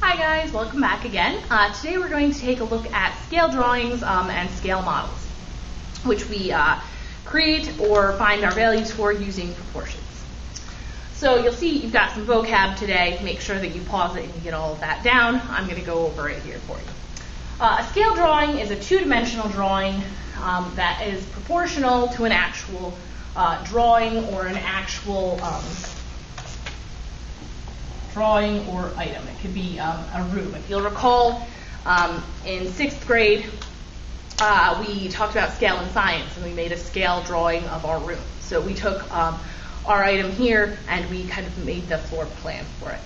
Hi guys, welcome back again. Today we're going to take a look at scale drawings and scale models, which we create or find our values for using proportions. So you'll see you've got some vocab today. Make sure that you pause it and you get all of that down. I'm going to go over it here for you. A scale drawing is a two-dimensional drawing that is proportional to an actual drawing or an actual drawing or item. It could be a room. If you'll recall, in 6th grade, we talked about scale in science, and we made a scale drawing of our room. So we took our item here, and we kind of made the floor plan for it.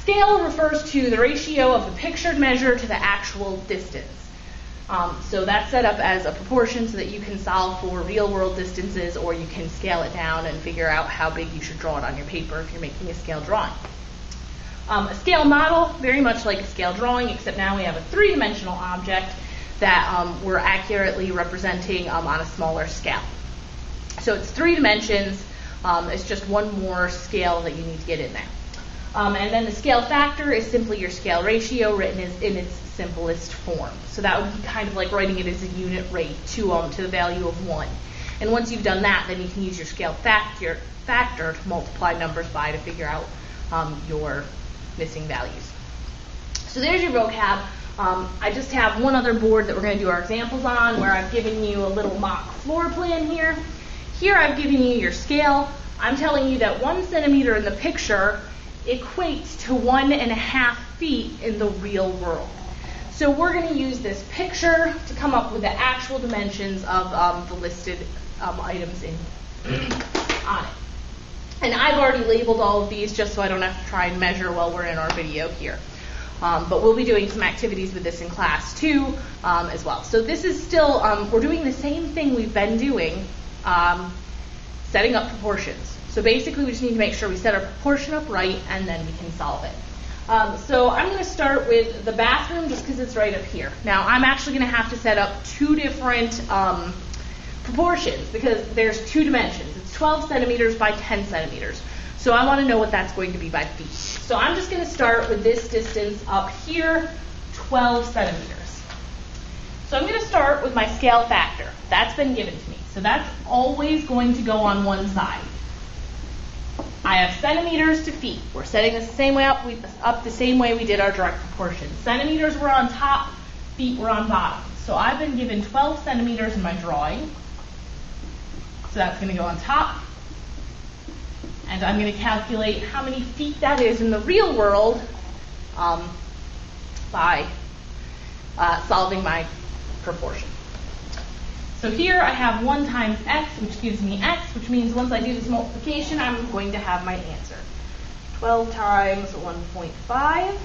Scale refers to the ratio of the pictured measure to the actual distance. So that's set up as a proportion so that you can solve for real-world distances, or you can scale it down and figure out how big you should draw it on your paper if you're making a scale drawing. A scale model, very much like a scale drawing, except now we have a three-dimensional object that we're accurately representing on a smaller scale. So it's 3 dimensions. It's just one more scale that you need to get in there. And then the scale factor is simply your scale ratio written in its simplest form. So that would be kind of like writing it as a unit rate to the value of 1. And once you've done that, then you can use your scale factor to multiply numbers by to figure out your missing values. So there's your vocab. I just have one other board that we're going to do our examples on, where I've given you a little mock floor plan here. Here I've given you your scale. I'm telling you that 1 centimeter in the picture equates to 1.5 feet in the real world. So we're going to use this picture to come up with the actual dimensions of the listed items on it. And I've already labeled all of these just so I don't have to try and measure while we're in our video here. But we'll be doing some activities with this in class too as well. So this is still, we're doing the same thing we've been doing, setting up proportions. So basically, we just need to make sure we set our proportion up right, and then we can solve it. So I'm going to start with the bathroom just because it's right up here. Now, I'm actually going to have to set up 2 different proportions because there's 2 dimensions. It's 12 centimeters by 10 centimeters. So I want to know what that's going to be by feet. So I'm just going to start with this distance up here, 12 centimeters. So I'm going to start with my scale factor. That's been given to me. So that's always going to go on one side. I have centimeters to feet. We're setting this the same way up the same way we did our direct proportion. Centimeters were on top, feet were on bottom. So I've been given 12 centimeters in my drawing. So that's going to go on top. And I'm going to calculate how many feet that is in the real world by solving my proportion. So here I have 1 times x, which gives me x, which means once I do this multiplication, I'm going to have my answer. 12 times 1.5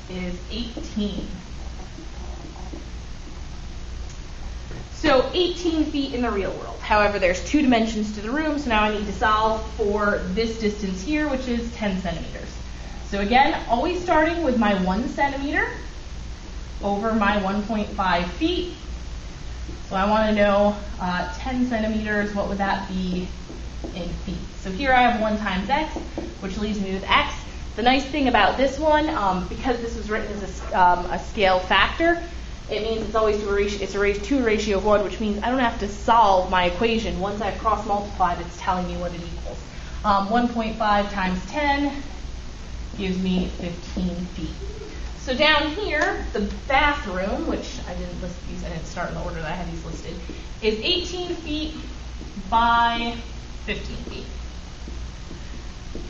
is 18. So 18 feet in the real world. However, there's 2 dimensions to the room, so now I need to solve for this distance here, which is 10 centimeters. So again, always starting with my 1 centimeter over my 1.5 feet. So I want to know 10 centimeters, what would that be in feet? So here I have 1 times x, which leaves me with x. The nice thing about this one, because this was written as a scale factor, it means it's always to a ratio of 1, which means I don't have to solve my equation. Once I've cross-multiplied, it's telling me what it equals. 1.5 times 10 gives me 15 feet. So down here, the bathroom, which I didn't list these, I didn't start in the order that I had these listed, is 18 feet by 15 feet.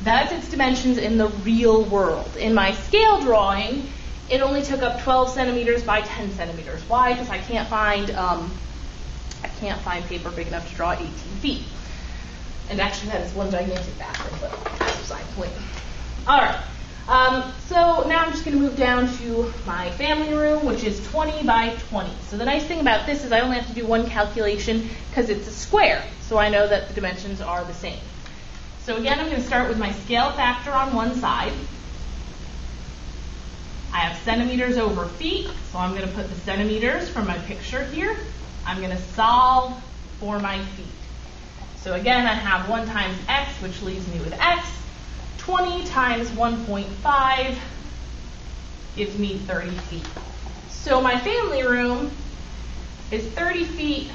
That's its dimensions in the real world. In my scale drawing, it only took up 12 centimeters by 10 centimeters. Why? Because I can't find paper big enough to draw 18 feet. And actually, that is one gigantic bathroom, but that's beside the point. All right. So now I'm just going to move down to my family room, which is 20 by 20. So the nice thing about this is I only have to do one calculation because it's a square. So I know that the dimensions are the same. So again, I'm going to start with my scale factor on one side. I have centimeters over feet, so I'm going to put the centimeters from my picture here. I'm going to solve for my feet. So again, I have 1 times x, which leaves me with x. 20 times 1.5 gives me 30 feet. So my family room is 30 feet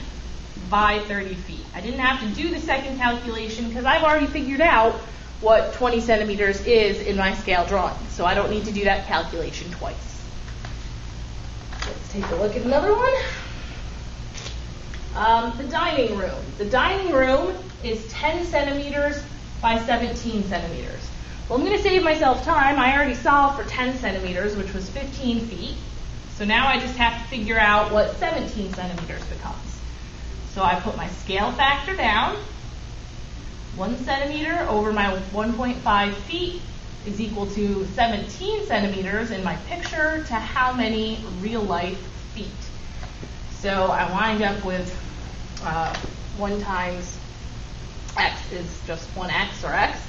by 30 feet. I didn't have to do the second calculation because I've already figured out what 20 centimeters is in my scale drawing. So I don't need to do that calculation twice. Let's take a look at another one. The dining room. The dining room is 10 centimeters by 17 centimeters. Well, I'm going to save myself time. I already solved for 10 centimeters, which was 15 feet. So now I just have to figure out what 17 centimeters becomes. So I put my scale factor down. 1 centimeter over my 1.5 feet is equal to 17 centimeters in my picture to how many real life feet. So I wind up with 1 times x is just 1x or x.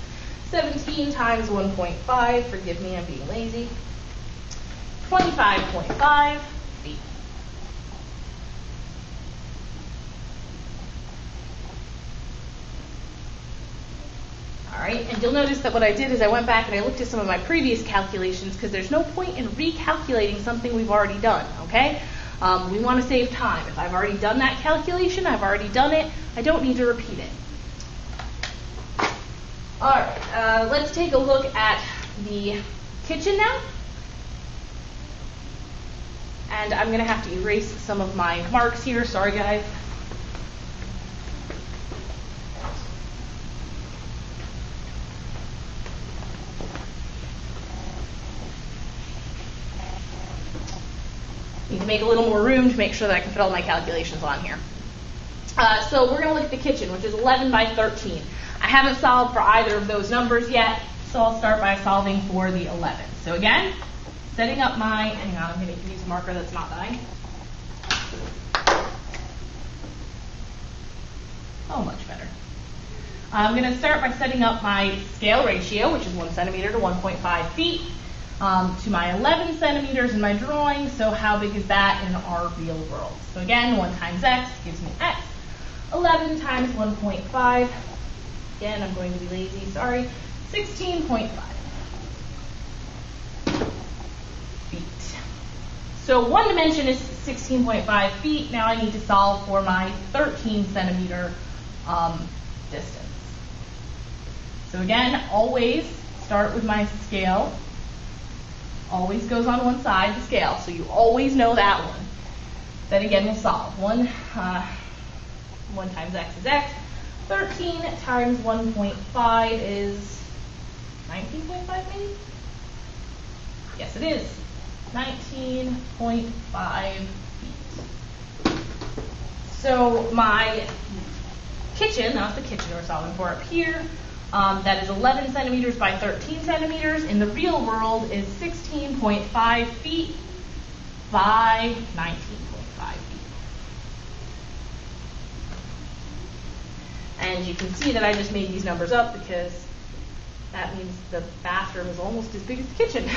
17 times 1.5, forgive me, I'm being lazy, 25.5 feet. All right, and you'll notice that what I did is I went back and I looked at some of my previous calculations because there's no point in recalculating something we've already done, okay? We want to save time. If I've already done that calculation, I've already done it, I don't need to repeat it. All right, let's take a look at the kitchen now. And I'm going to have to erase some of my marks here. Sorry, guys. Need to make a little more room to make sure that I can fit all my calculations on here. So we're going to look at the kitchen, which is 11 by 13. I haven't solved for either of those numbers yet, so I'll start by solving for the 11. So again, setting up my, hang on, I'm going to use a marker that's not dying. Oh, much better. I'm going to start by setting up my scale ratio, which is 1 centimeter to 1.5 feet, to my 11 centimeters in my drawing. So how big is that in our real world? So again, 1 times x gives me x. 11 times 1.5. Again, I'm going to be lazy, sorry. 16.5 feet. So one dimension is 16.5 feet. Now I need to solve for my 13 centimeter distance. So again, always start with my scale. Always goes on one side, the scale. So you always know that one. Then again, we'll solve. 1 times x is x. 13 times 1.5 is 19.5 maybe? Yes, it is. 19.5 feet. So my kitchen, not the kitchen we're solving for up here, that is 11 centimeters by 13 centimeters. In the real world is 16.5 feet by 19.5 feet. And you can see that I just made these numbers up because that means the bathroom is almost as big as the kitchen.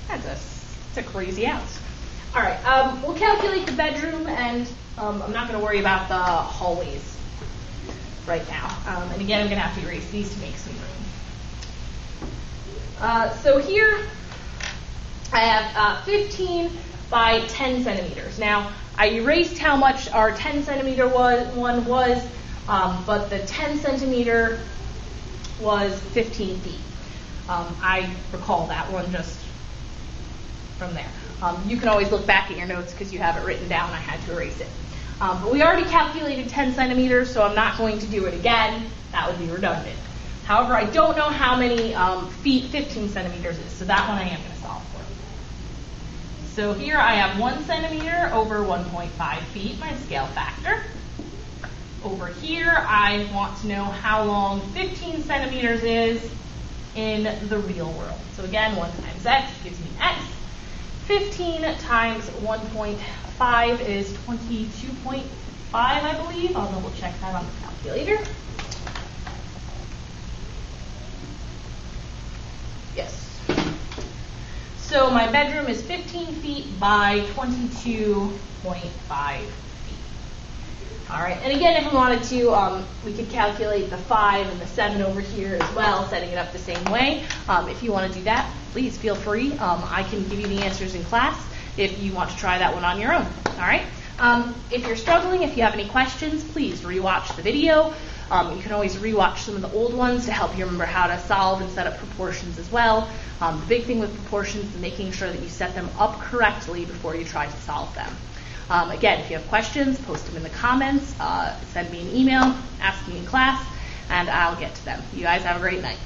That's a crazy house. All right, we'll calculate the bedroom, and I'm not going to worry about the hallways right now. And again, I'm going to have to erase these to make some room. So here I have 15 by 10 centimeters. Now, I erased how much our 10 centimeter one was, but the 10 centimeter was 15 feet. I recall that one just from there. You can always look back at your notes because you have it written down. I had to erase it. But we already calculated 10 centimeters, so I'm not going to do it again. That would be redundant. However, I don't know how many feet 15 centimeters is, so that one I am going to solve for. So here I have 1 centimeter over 1.5 feet, my scale factor. Over here, I want to know how long 15 centimeters is in the real world. So again, 1 times x gives me x. 15 times 1.5 is 22.5, I believe. I'll double check that on the calculator. Yes. So my bedroom is 15 feet by 22.5 feet. All right, and again, if we wanted to, we could calculate the 5 and the 7 over here as well, setting it up the same way. If you want to do that, please feel free. I can give you the answers in class if you want to try that one on your own. All right. If you're struggling, if you have any questions, please rewatch the video. You can always rewatch some of the old ones to help you remember how to solve and set up proportions as well. The big thing with proportions is making sure that you set them up correctly before you try to solve them. Again, if you have questions, post them in the comments, send me an email, ask me in class, and I'll get to them. You guys have a great night.